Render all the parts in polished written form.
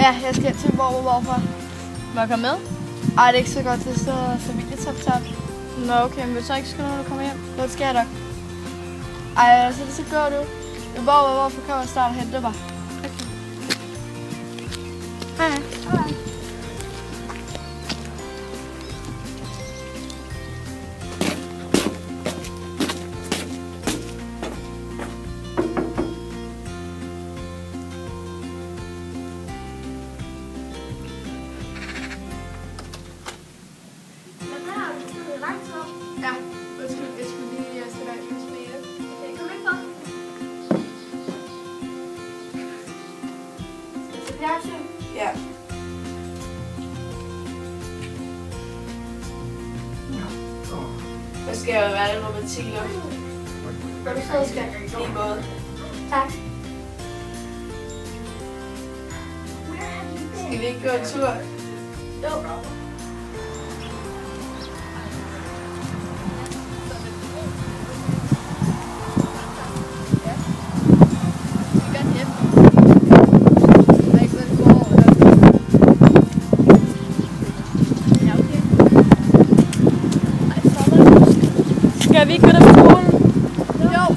Ja, jeg skal til hvorfor. Må jeg komme med? Ej, det er ikke så godt, det er så familietop-top. Nå okay, men vil du så ikke skrive, når du kommer hjem? Det skal jeg nok. Ej, så går du. Hvorfor kommer jeg snart og hente mig? Okay. Hej. Hej. Ja, jeg skal være lidt mere. Okay, kom ind for. Skal jeg se fjernsyn? Ja. Jeg skal jo være lidt romantik også. Når du sidder, skal Lige måde. tak. Skal vi ikke gå en tur? Jo. Skal vi ikke gå der på skolen? Jo.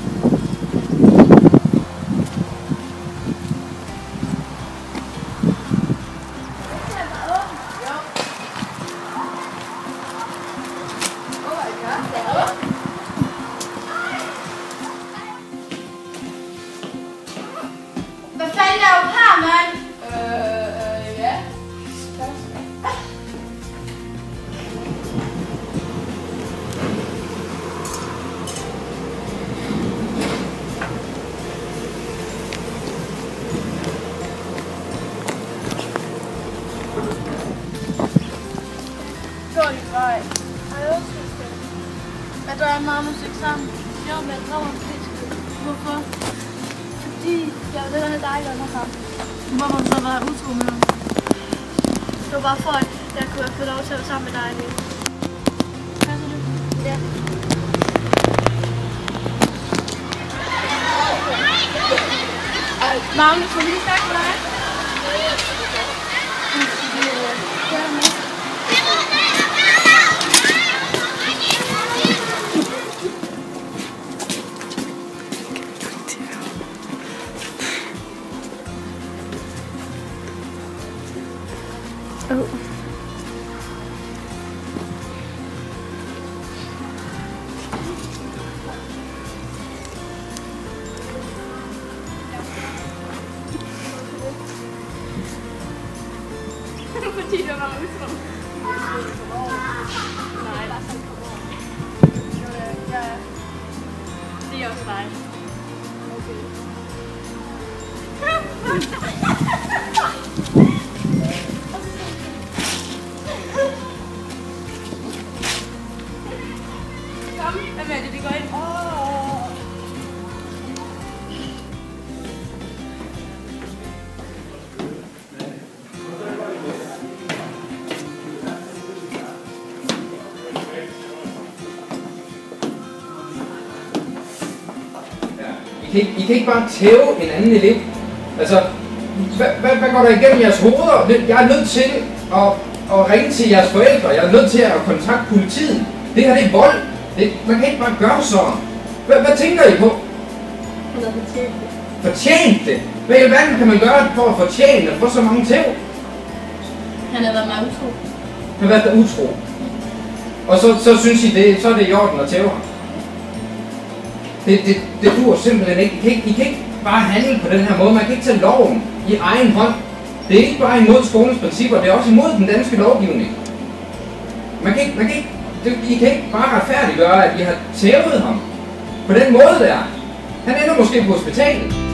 Hvad fanden er du her, mand? Ja. Gå din vej. Hvad der er meget musik sammen? Jo, men jeg drømmer om det. Hvorfor? Fordi jeg vil have dig, der er sammen. Hvorfor så være utro med ham? Det var bare for, at jeg kunne få lov til at være sammen med dig lige. Passer det? Ja. Magnus, må vi lige snakke med dig? Fordi det var utro. Nej, der er sådan Ja. det er også dig. Kom, hvad er det, vi går ind? I kan ikke bare tæve en anden elev. Altså, hvad går der igennem jeres hoveder? Jeg er nødt til at ringe til jeres forældre. Jeg er nødt til at kontakte politiet. Det her, det er vold. Man kan ikke bare gøre sådan. Hvad tænker I på? Han har fortjent det. Fortjent det? Hvad i alverden kan man gøre for at fortjene at få så mange tæv? Han har været meget utro. Han har været der utro. Og så synes I, så er det i orden at tæve ham. Det duer simpelthen ikke. I kan ikke bare handle på den her måde. Man kan ikke tage loven i egen hånd. Det er ikke bare imod skolens principper, det er også imod den danske lovgivning. I kan ikke bare retfærdiggøre, at I har tævet ham på den måde der. Han ender måske på hospitalet.